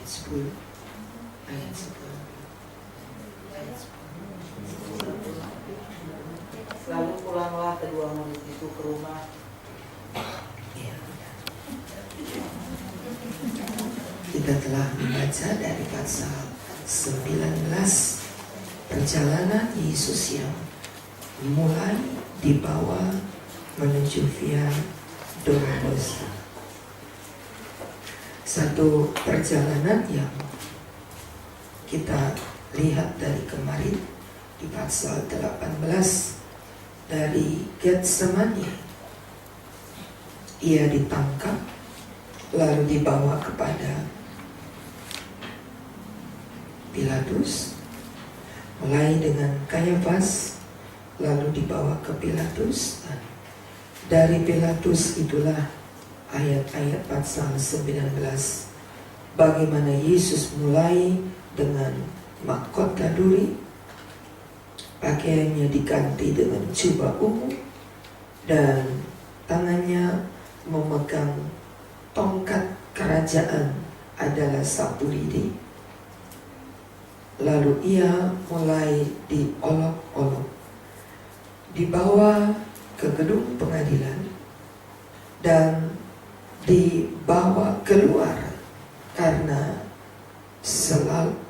10. Ayat 10. Lalu pulanglah kedua murid itu ke rumah. Ya. Kita telah membaca dari pasal 19 perjalanan Yesus yang mulai dibawa menuju Via Dolorosa. Satu perjalanan yang kita lihat dari kemarin di pasal 18 dari Getsemani. Ia ditangkap lalu dibawa kepada Pilatus, mulai dengan Kayafas lalu dibawa ke Pilatus. Dari Pilatus itulah ayat-ayat pasal 19 bagaimana Yesus mulai dengan mahkota duri, pakaiannya diganti dengan jubah ungu, dan tangannya memegang tongkat kerajaan adalah sapu lidi. Lalu ia mulai diolok-olok, dibawa ke gedung pengadilan, dan dibawa keluar karena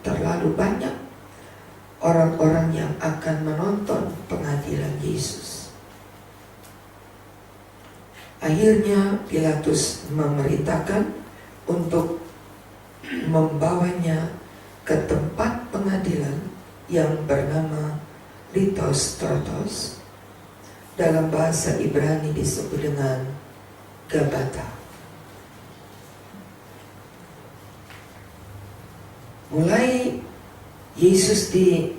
terlalu banyak orang-orang yang akan menonton pengadilan Yesus. Akhirnya Pilatus memerintahkan untuk membawanya ke tempat pengadilan yang bernama Litostrotos, dalam bahasa Ibrani disebut dengan Gabata. Mulai Yesus dibawa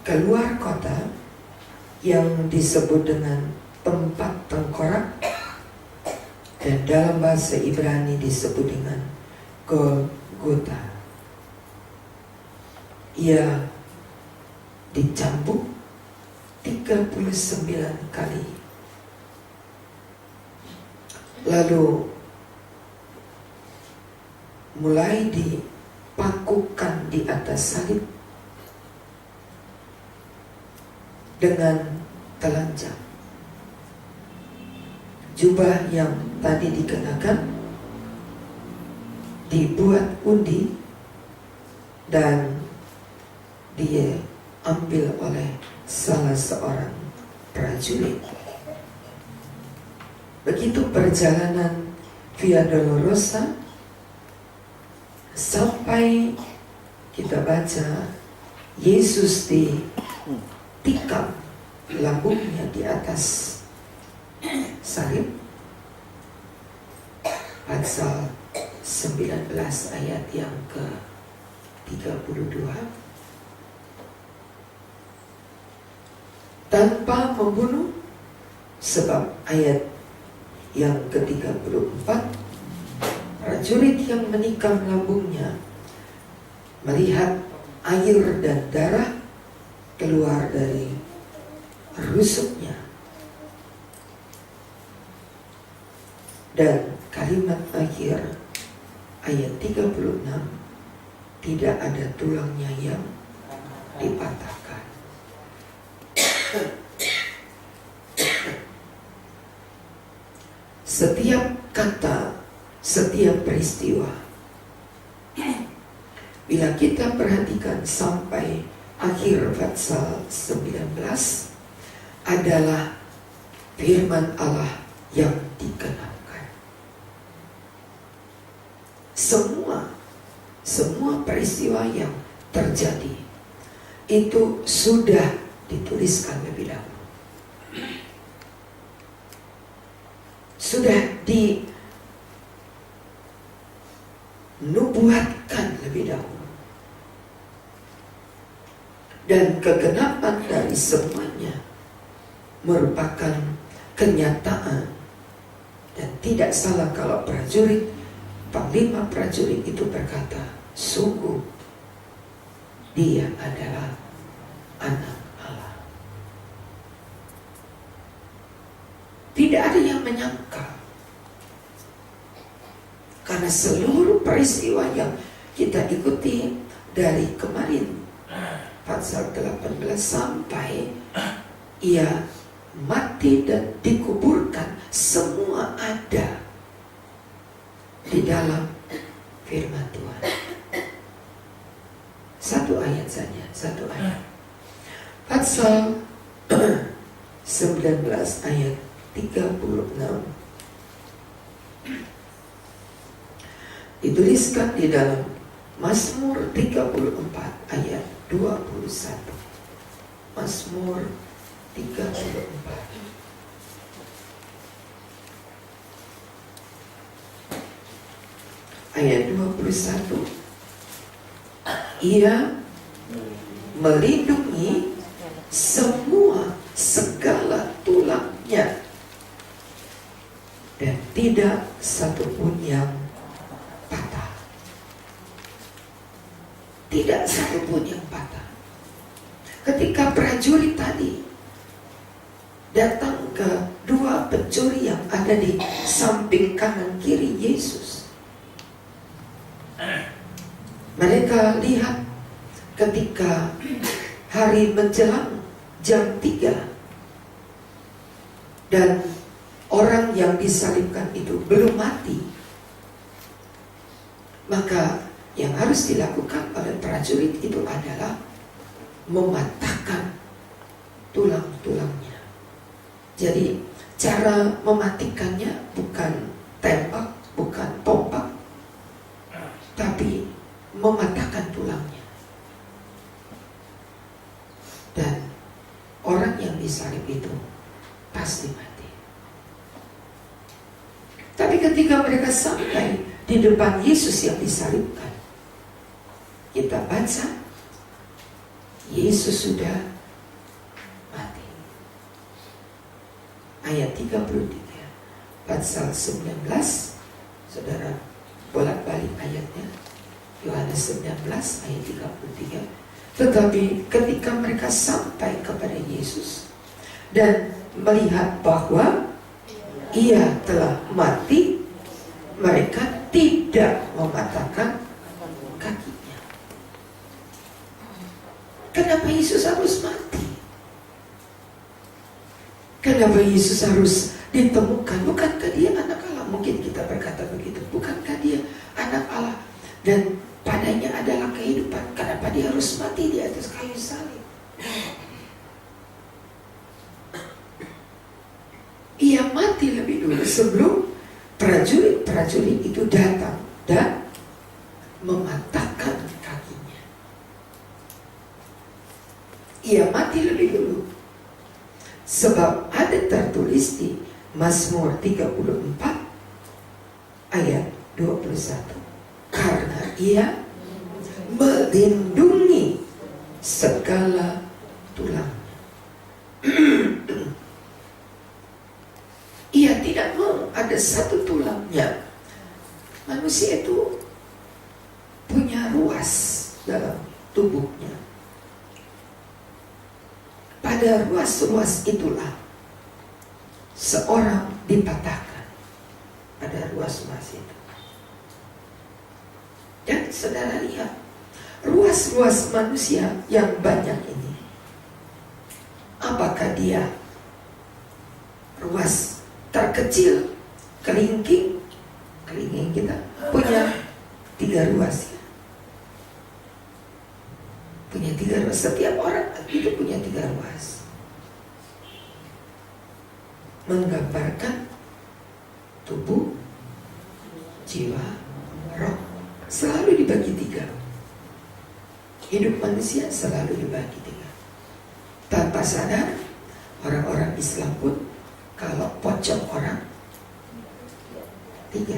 keluar kota yang disebut dengan tempat tengkorak, dan dalam bahasa Ibrani disebut dengan Golgota. Ia dicambuk 39 kali. Lalu mulai dipakukan di atas salib dengan telanjang. Jubah yang tadi dikenakan dibuat undi dan dia ambil oleh salah seorang prajurit. Begitu perjalanan Via Dolorosa sampai kita baca Yesus ditikam lambungnya di atas salib, pasal 19 ayat yang ke-32. Tanpa membunuh, sebab ayat yang ke-34, prajurit yang menikam lambungnya melihat air dan darah keluar dari rusuknya. Dan kalimat akhir ayat 36, tidak ada tulangnya yang dipatahkan. Setiap kata, setiap peristiwa, bila kita perhatikan sampai akhir pasal 19, adalah firman Allah yang digenapkan. Semua peristiwa yang terjadi itu sudah dituliskan lebih dahulu, sudah dinubuatkan lebih dahulu, dan kegenapan dari semuanya merupakan kenyataan. Dan tidak salah kalau panglima prajurit itu berkata, sungguh dia adalah anak Allah. Tidak ada yang menyangka, Karena seluruh peristiwa yang kita ikuti dari kemarin pasal 18 sampai ia mati dan dikuburkan, semua ada di dalam firman Tuhan. Satu ayat saja, satu ayat. Pasal 19 ayat 36 dituliskan di dalam Mazmur 34 ayat 21. Mazmur 34 ayat 21. Ia melindungi semua segala tulangnya dan tidak satupun yang patah. Tidak satupun yang patah. Ketika prajurit tadi datang ke dua pencuri yang ada di samping kanan kiri Yesus, mereka lihat ketika hari menjelang jam 3 dan orang yang disalibkan itu belum mati, maka yang harus dilakukan oleh prajurit itu adalah mematahkan tulang-tulangnya. Jadi cara mematikannya bukan tembak, bukan tombak, tapi mematahkan tulangnya. Dan orang yang disalib itu pasti mati. Tapi ketika mereka sampai di depan Yesus yang disalibkan, kita baca Yesus sudah mati. Ayat 33 pasal 19, saudara bolak-balik ayatnya, Yohanes 19 ayat 33. Tetapi ketika mereka sampai kepada Yesus dan melihat bahwa ia telah mati, mereka tidak mematahkan kakinya. Kenapa Yesus harus mati? Kenapa Yesus harus ditemukan? Bukankah dia anak Allah? Mungkin kita berkata begitu. Bukankah dia anak Allah dan padanya adalah kehidupan? Kenapa dia harus mati di atas kayu salib? Ia mati lebih dulu sebelum prajurit-prajurit itu datang dan mematahkan kakinya. Ia mati lebih dulu sebab ada tertulis di Mazmur 34 ayat 21. Karena ia melindungi segala tulangnya. Ia tidak mau ada satu tulangnya. Manusia itu punya ruas dalam tubuhnya. Pada ruas-ruas itulah seorang dipatahkan. Pada ruas-ruas itu. Dan saudara lihat, ruas-ruas manusia yang banyak ini, apakah dia ruas terkecil, kelingking kita punya 3 ruas ya? Punya 3 ruas. Setiap orang itu punya 3 ruas, menggambarkan tubuh, jiwa, roh. Selalu dibagi 3. Hidup manusia selalu dibagi 3. Tanpa sadar, orang-orang Islam pun kalau pocong orang 3.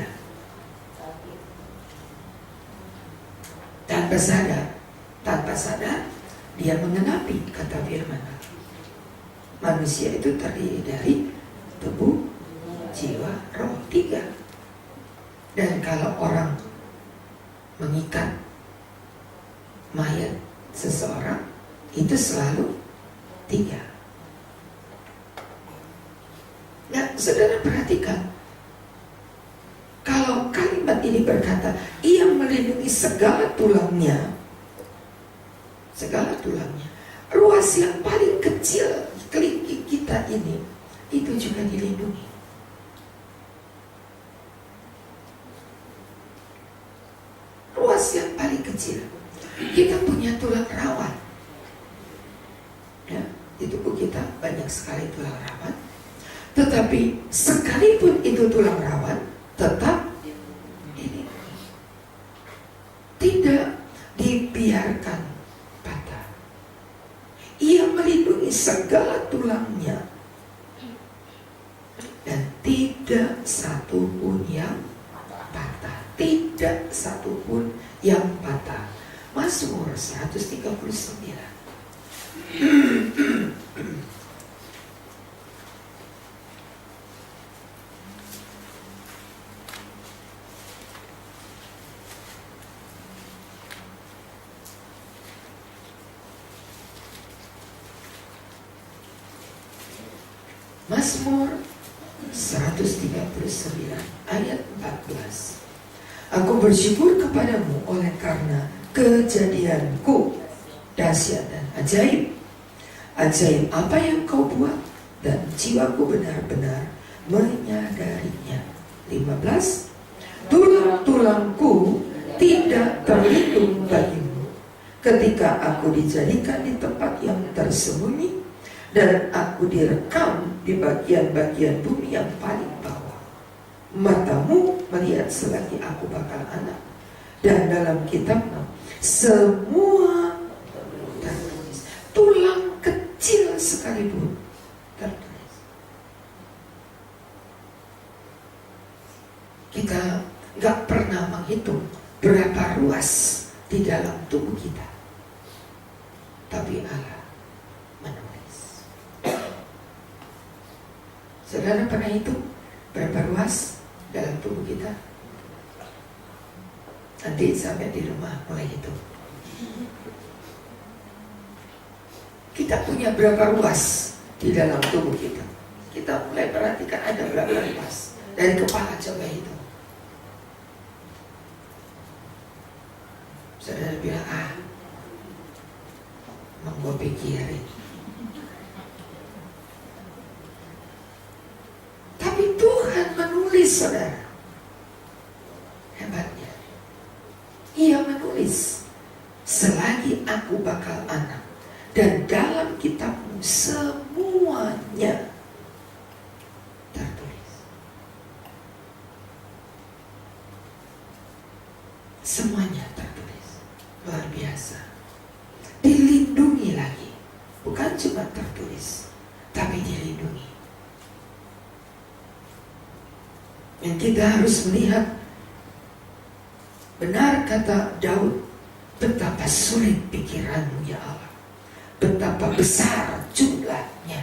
Tanpa sadar dia mengenapi kata firman. Manusia itu terdiri dari tubuh, jiwa, roh, 3. Dan kalau orang mengikat mayat seseorang itu selalu 3. Nah, saudara perhatikan, kalau kalimat ayat ini berkata, Ia melindungi segala tulangnya. Segala tulangnya. Ruas yang paling kecil kelingking kita ini, itu juga dilindungi. Ruas yang paling kecil. Kita punya tulang rawan. Ya, di tubuh kita banyak sekali tulang rawan. Tetapi sekalipun itu tulang rawan, tetap ini tidak dibiarkan patah. Ia melindungi segala tulangnya dan tidak satu pun yang patah. Tidak satu pun yang patah. Mazmur 139. Mazmur 139 ayat 14. Aku bersyukur kepadamu oleh karena kejadianku dahsyat dan ajaib. Ajaib apa yang kau buat, dan jiwaku benar-benar menyadarinya. 15. Tulang-tulangku tidak terlindung bagimu ketika aku dijadikan di tempat yang tersembunyi, dan aku direkam di bagian-bagian bumi yang paling bawah. Matamu melihat selagi aku bakal anak, dan dalam kitabmu semua tertulis. Tulang kecil sekalipun tertulis. Kita gak pernah menghitung berapa ruas di dalam tubuh kita, tapi Allah menulis. Saudara pernah hitung berapa ruas dalam tubuh kita? Nanti sampai di rumah mulai hitung. Kita punya berapa ruas di dalam tubuh kita? Kita mulai perhatikan ada berapa ruas. Dari kepala coba hitung. Saudara bilang, emang gue pikirin. Tapi Tuhan menulis, saudara. Hebatnya. Ia menulis, selagi aku bakal anak, dan dalam kitabmu semuanya tertulis. Semuanya tertulis. Luar biasa. Dilindungi lagi. Bukan cuma tertulis, tapi dilindungi. Dan kita harus melihat, benar kata Daud, betapa sulit pikiranmu ya Allah, betapa besar jumlahnya.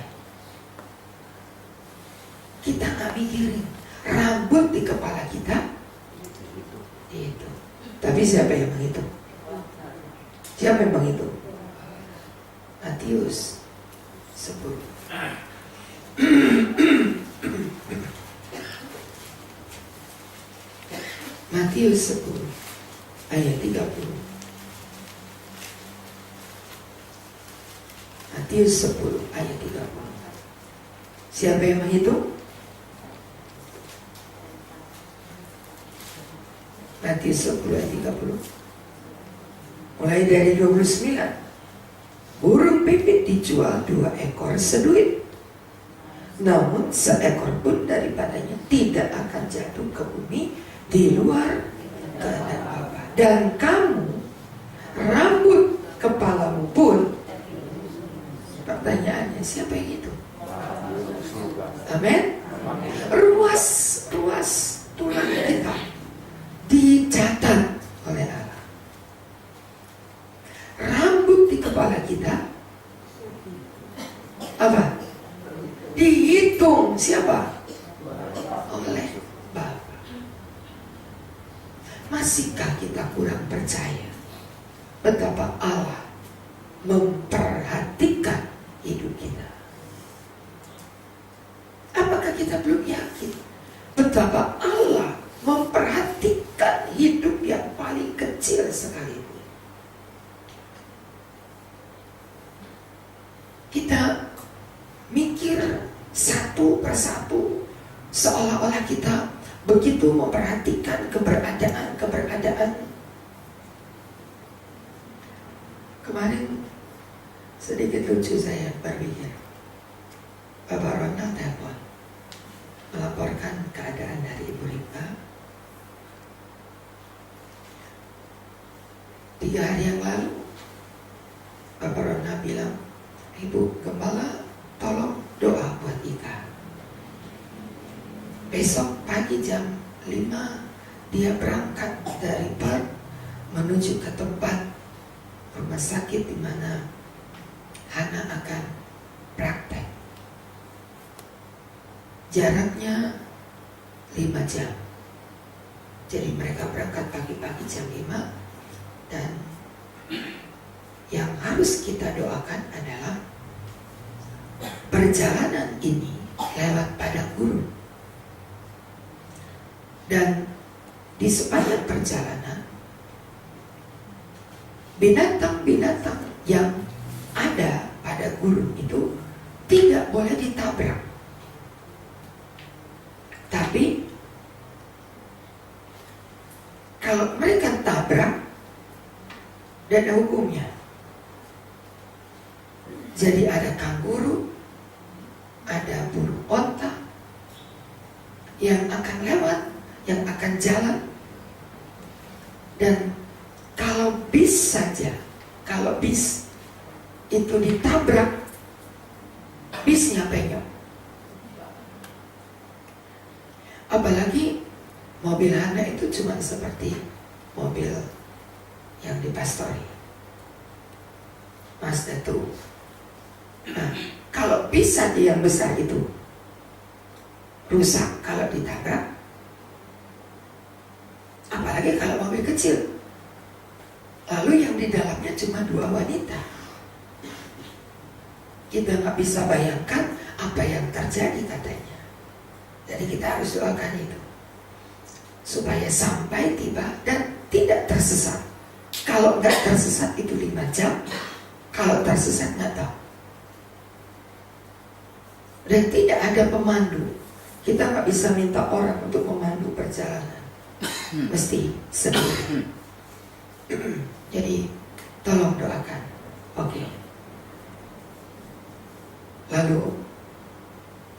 Kita gak mikirin rambut di kepala kita itu. Tapi siapa yang menghitung? Siapa yang menghitung? Matius 10. Matius 10 ayat 30. Matius 10 ayat 30. Siapa yang menghitung? Matius 10 ayat 30. Mulai dari 29. Burung pipit dijual 2 ekor seduit, namun seekor pun daripadanya tidak akan jatuh ke bumi di luar kehendak Bapa. Dan kamu, rambut kepalamu pun, pertanyaannya siapa yang itu? Amin. Ruas tulang kita dicatat oleh Allah. Rambut di kepala kita apa? Dihitung siapa? Oleh Bapa. Masihkah kita kurang percaya betapa Allah memperhatikan hidup kita? Apakah kita belum yakin betapa Allah memperhatikan seolah-olah kita begitu memperhatikan keberadaan. Kemarin sedikit lucu saya berpikir, Bapak Ronald telepon melaporkan keadaan dari Ibu Rita. 3 hari yang lalu Bapak Ronald bilang, Ibu Gembala tolong doa buat Ika. Besok pagi jam 5 dia berangkat dari Perth menuju ke tempat rumah sakit di mana Hana akan praktek. Jaraknya 5 jam. Jadi mereka berangkat pagi-pagi jam 5. Dan yang harus kita doakan adalah perjalanan ini lewat padang gurun. Dan di sepanjang perjalanan binatang-binatang yang ada pada gurun itu tidak boleh ditabrak. Tapi kalau mereka tabrak, dan ada hukumnya. Jadi ada kanguru, ada burung onta yang akan lewat, yang akan jalan. Dan kalau bis saja, kalau bis itu ditabrak, bisnya penyok. Apalagi mobil Hana itu cuma seperti mobil yang di Pastori, Mazda 2. Nah, kalau bis saja yang besar itu rusak kalau ditabrak, apalagi kalau mobil kecil. Lalu yang di dalamnya cuma 2 wanita. Kita nggak bisa bayangkan apa yang terjadi katanya. Jadi kita harus doakan itu supaya sampai tiba dan tidak tersesat. Kalau nggak tersesat itu 5 jam, kalau tersesat nggak tahu. Dan tidak ada pemandu. Kita nggak bisa minta orang untuk memandu perjalanan, mesti sendiri. Jadi tolong doakan. Oke. Lalu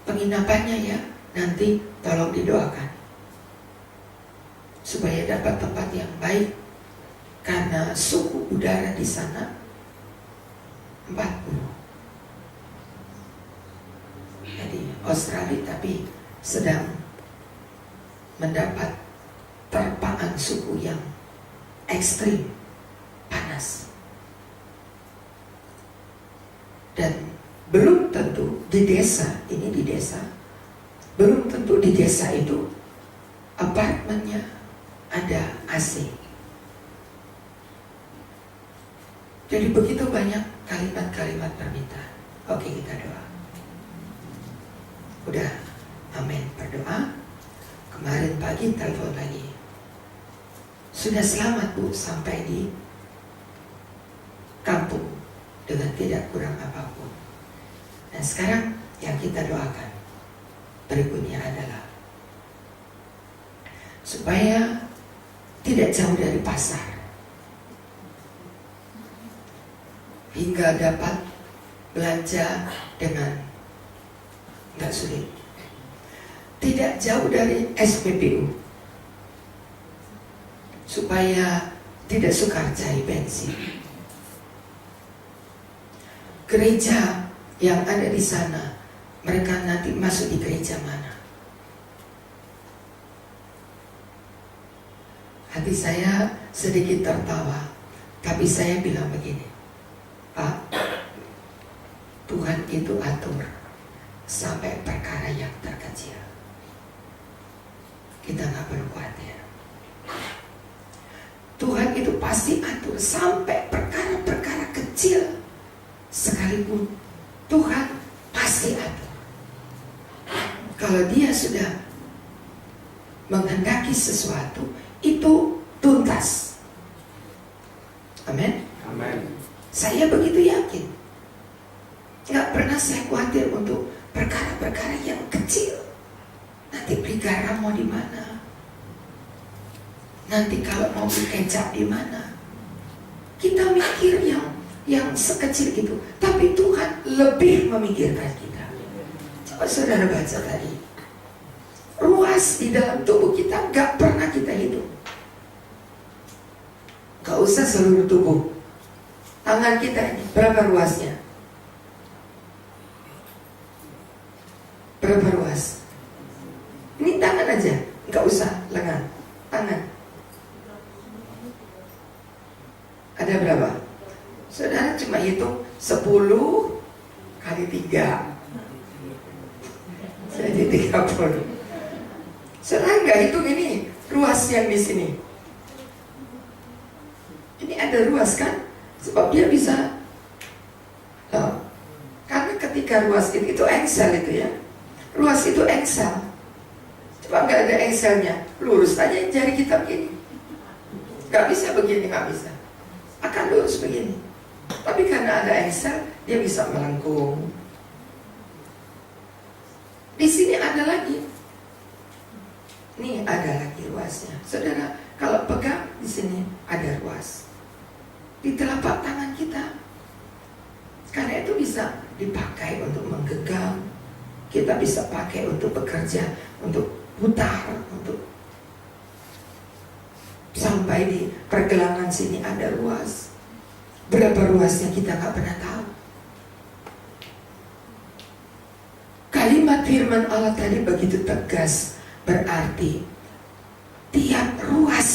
penginapannya ya, nanti tolong didoakan supaya dapat tempat yang baik, karena suhu udara di sana 40. Jadi Australia tapi sedang mendapat terpaan suhu yang ekstrim panas. Dan belum tentu di desa, ini di desa, belum tentu di desa itu apartemennya ada AC. Jadi begitu banyak kalimat-kalimat permintaan. Oke, kita doa. Udah, amin, berdoa. Kemarin pagi telepon lagi. Sudah selamat Bu sampai di kampung dengan tidak kurang apapun. Dan sekarang yang kita doakan berikutnya adalah supaya tidak jauh dari pasar, hingga dapat belanja dengan nggak sulit. Tidak jauh dari SPBU, supaya tidak sukar cari bensin. Gereja yang ada di sana, mereka nanti masuk di gereja mana? Hati saya sedikit tertawa, tapi saya bilang begini, Pak, Tuhan itu atur sampai perkara yang terkecil. Kita nggak perlu khawatir. Tuhan itu pasti atur sampai perkara-perkara kecil sekalipun. Tuhan pasti atur. Kalau Dia sudah menghendaki sesuatu, itu tuntas. Amin. Amin. Saya begitu yakin. Nggak pernah saya khawatir untuk perkara-perkara yang kecil. Nanti nanti beli garam mau di mana? Nanti kalau mau beli kecap di mana? Kita mikir yang sekecil itu, tapi Tuhan lebih memikirkan kita. Coba saudara baca tadi, ruas di dalam tubuh kita gak pernah kita hitung. Gak usah seluruh tubuh. Tangan kita ini berapa ruasnya? Berapa ruas? Ini tangan aja, gak usah lengan. Tangan ada berapa? Saudara cuma hitung 10 kali 3 jadi 30. Saudara nggak hitung ini ruas yang di sini. Ini ada ruas kan? Sebab dia bisa karena ketika ruas itu engsel itu ya. Ruas itu engsel. Coba nggak ada engselnya, lurus aja jari kita begini. Nggak bisa begini, nggak bisa. Akan lurus begini. Tapi karena ada engsel, dia bisa melengkung. Di sini ada lagi. Nih ada lagi ruasnya. Saudara, kalau pegang di sini ada ruas. Di telapak tangan kita. Karena itu bisa dipakai untuk menggenggam. Kita bisa pakai untuk bekerja, untuk putar, untuk sampai di pergelangan sini ada ruas. Berapa ruasnya kita nggak pernah tahu. Kalimat firman Allah tadi begitu tegas, berarti tiap ruas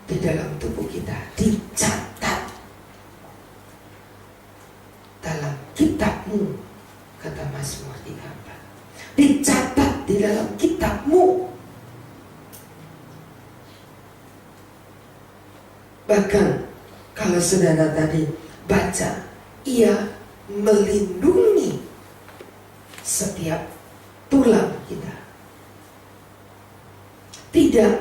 di dalam tubuh kita dicatat dalam kitabmu, kata Mazmur 34. Dicatat di dalam kitabmu. Bahkan kalau saudara tadi baca, ia melindungi setiap tulang kita. Tidak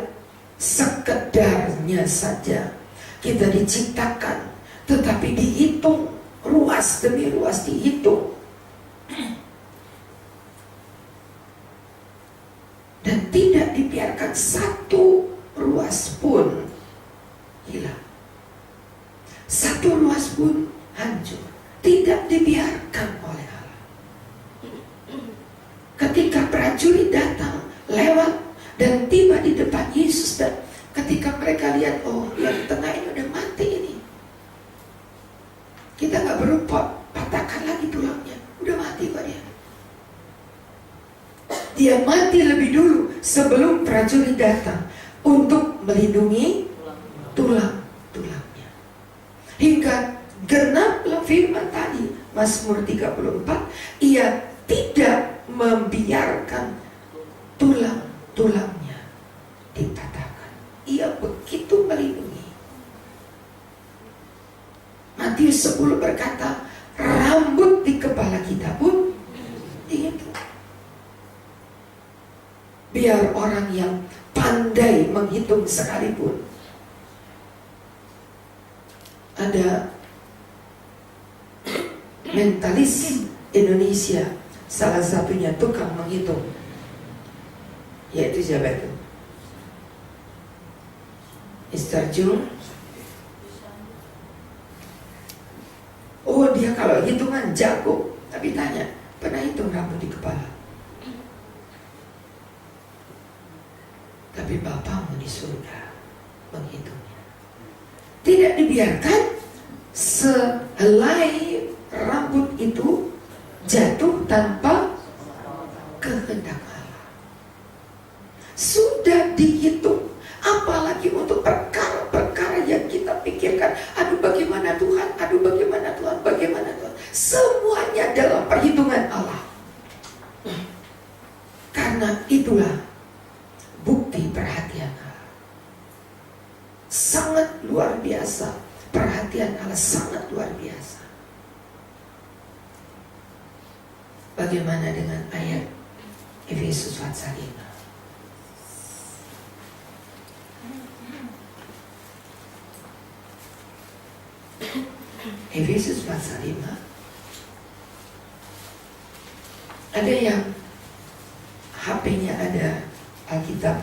sekedarnya saja kita diciptakan, tetapi dihitung ruas demi ruas dihitung. Dan tidak dibiarkan satu ruas pun hilang. Satu ruas pun hancur. Tidak dibiarkan oleh Allah. Ketika prajurit datang, lewat dan tiba di depan Yesus, dan ketika mereka lihat, oh yang tengah ini udah mati ini. Kita gak perlu patahkan lagi tulangnya. Udah mati kok dia. Dia mati lebih dulu sebelum prajurit datang untuk melindungi tulang-tulangnya. Hingga genaplah firman tadi, Mazmur 34, ia tidak membiarkan tulang-tulangnya dipatahkan. Ia begitu melindungi. Matius 10 berkata, rambut di kepala kita pun dihitung. Biar orang yang pandai menghitung sekalipun. Ada mentalis Indonesia, salah satunya tukang menghitung, yaitu siapa itu? Mr. Jung. Oh, dia kalau hitungan jago. Tapi tanya, pernah hitung rambut di kepala? Tapi Bapamu di surga menghitungnya. Tidak dibiarkan sehelai rambut itu jatuh tanpa kehendak Allah. Sudah dihitung. Apalagi untuk perkara-perkara yang kita pikirkan, aduh bagaimana Tuhan, aduh bagaimana Tuhan, bagaimana Tuhan. Semuanya dalam perhitungan Allah. Karena itulah bukti perhatian Allah. Sangat luar biasa. Perhatian Allah sangat luar biasa. Bagaimana dengan ayat Efesus pasal 5? Efesus pasal 5. Ada yang HP-nya ada Alkitab,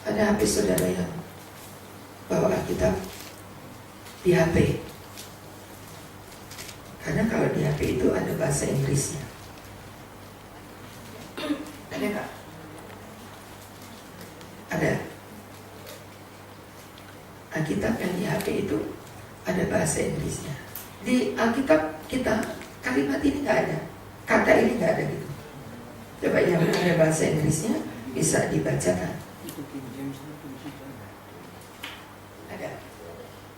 ada HP saudara yang bawa Alkitab di HP. Karena kalau di HP itu ada bahasa Inggrisnya. Ada nggak? Ada. Alkitab yang di HP itu ada bahasa Inggrisnya. Di Alkitab kita kalimat ini nggak ada, kata ini nggak ada gitu. Coba yang ada bahasa Inggrisnya bisa dibacakan. Ada.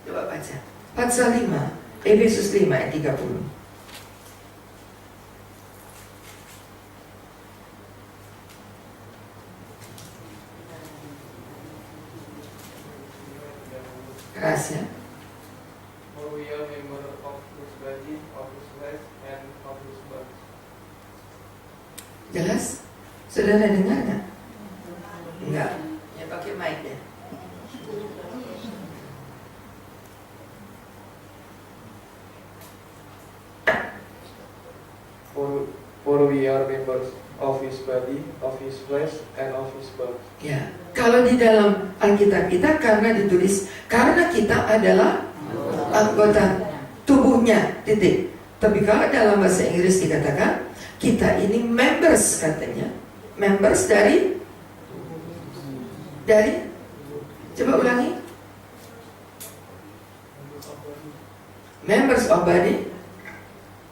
Coba baca. Pasal 5, Efesus 5 ayat 30. Keras ya. For we are member of His body, of His flesh, and of His blood. Jelas? Saudara dengar nggak? Enggak. Ya pakai mic ya. For we are members of His body, of His flesh, and of His blood. Ya, kalau di dalam Alkitab kita karena ditulis karena kita adalah anggota tubuhnya, titik. Tapi kalau dalam bahasa Inggris dikatakan kita ini members, katanya. Members dari coba ulangi. Members of body,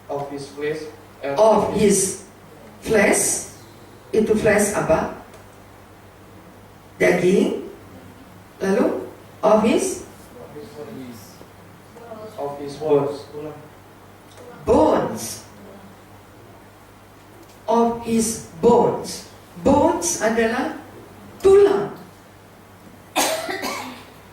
Of His flesh, and of His flesh. Itu flesh apa? Daging. Lalu of His bones. bones. Of His bones. Bones adalah tulang.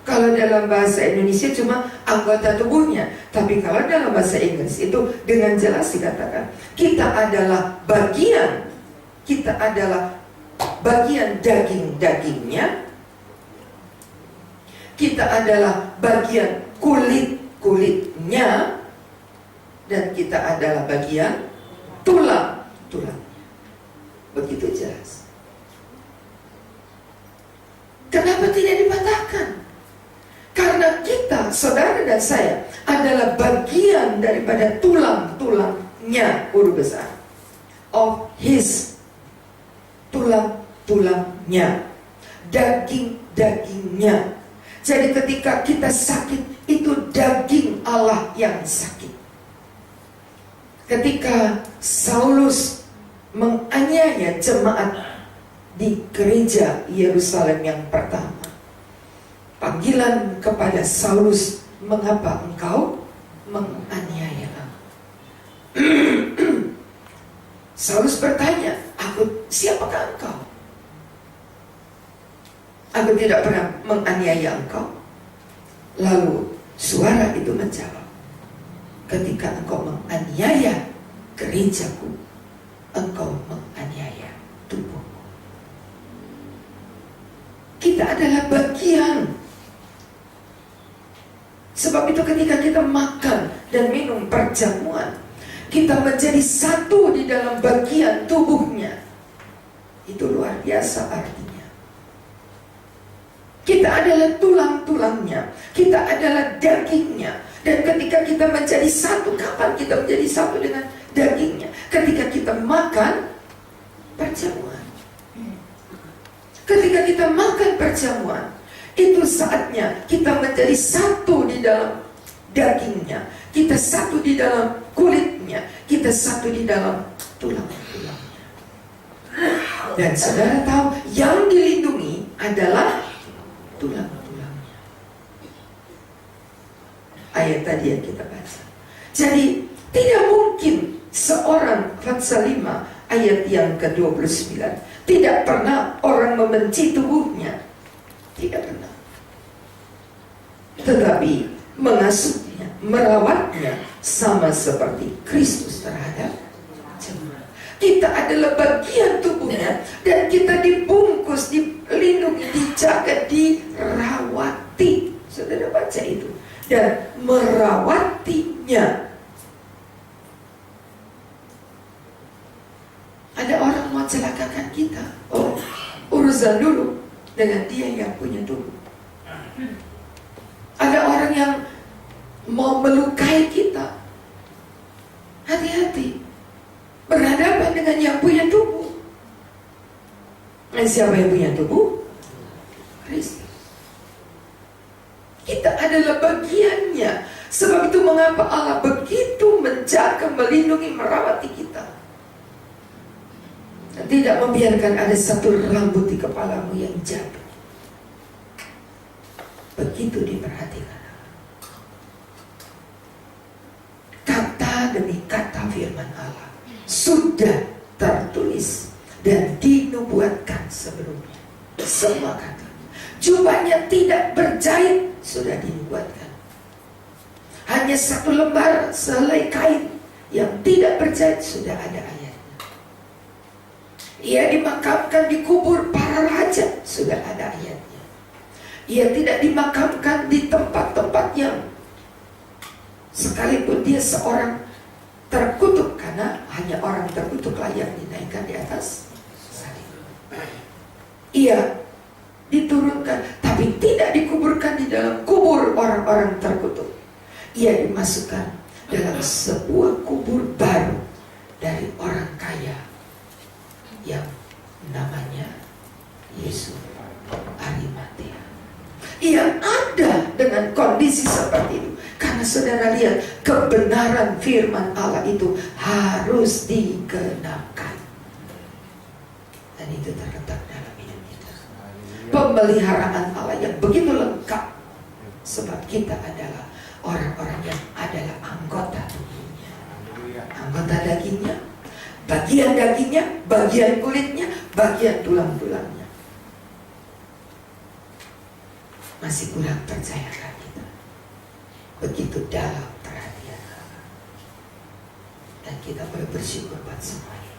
Kalau dalam bahasa Indonesia cuma anggota tubuhnya, tapi kalau dalam bahasa Inggris itu dengan jelas dikatakan kita adalah bagian daging-dagingnya, kita adalah bagian kulit-kulitnya, dan kita adalah bagian tulang. Begitu jelas. Kenapa tidak dipatahkan? Karena kita, saudara dan saya, adalah bagian daripada tulang-tulangnya, huruf besar, of His, tulang-tulangnya, daging-dagingnya. Jadi ketika kita sakit, itu daging Allah yang sakit. Ketika Saulus menganiaya jemaat di gereja Yerusalem yang pertama, panggilan kepada Saulus, mengapa engkau menganiaya aku? Saulus bertanya, siapakah engkau? Aku tidak pernah menganiaya engkau. Lalu suara itu menjawab, ketika engkau menganiaya gerejaku, engkau menganiaya tubuhku. Kita adalah bagian. Sebab itu ketika kita makan dan minum perjamuan, kita menjadi satu di dalam bagian tubuhnya. Itu luar biasa artinya. Kita adalah tulang-tulangnya, kita adalah dagingnya. Dan ketika kita menjadi satu, kapan kita menjadi satu dengan dagingnya? Ketika kita makan perjamuan. Ketika kita makan perjamuan, itu saatnya kita menjadi satu di dalam dagingnya, kita satu di dalam kulitnya, kita satu di dalam tulang-tulangnya. Dan saudara tahu, yang dilindungi adalah tulang-tulangnya. Ayat tadi yang kita baca. Jadi tidak mungkin seorang, Pasal 5 ayat yang ke-29, tidak pernah orang membenci tubuhnya. Tidak pernah. Tetapi mengasuhnya, merawatnya sama seperti Kristus terhadap jemaat. Kita adalah bagian tubuhnya dan kita dibungkus, dilindungi, dijaga, dirawati. Saudara baca itu. Dan merawatinya. Ada orang mau celakakan kita. Oh, urusan dulu dengan dia yang punya tubuh. Ada orang yang mau melukai kita. Hati-hati, berhadapan dengan yang punya tubuh. Dan siapa yang punya tubuh? Kristus. Kita adalah bagiannya. Sebab itu mengapa Allah begitu menjaga, melindungi, merawati kita. Dan tidak membiarkan ada satu rambut di kepalamu yang jatuh. Begitu diperhatikan. Kata demi kata firman Allah sudah tertulis dan dinubuatkan sebelumnya. Semua kata. Jubahnya tidak berjahit, sudah dinubuatkan. Hanya satu lembar sehelai kain yang tidak berjahit, sudah ada ayatnya. Ia dimakamkan di kubur para raja, sudah ada ayatnya. Ia tidak dimakamkan di tempat-tempat yang sekalipun dia seorang terkutuk, karena hanya orang terkutuklah yang dinaikkan di atas salib. Ia diturunkan, tapi tidak dikuburkan di dalam kubur orang-orang terkutuk. Ia dimasukkan dalam sebuah kubur baru dari orang kaya yang namanya Yesus Arimatea. Ia ada dengan kondisi seperti itu karena saudara lihat, kebenaran firman Allah itu harus digenapkan. Dan itu terletak dalam hidup kita. Pemeliharaan Allah yang begitu lengkap. Sebab kita adalah orang-orang yang adalah anggota tubuhnya. Anggota dagingnya, bagian kulitnya, bagian tulang-tulangnya. Masih kurang percayakah kita? Begitu dalam perhatian Allah. Dan kita boleh bersyukur buat semuanya.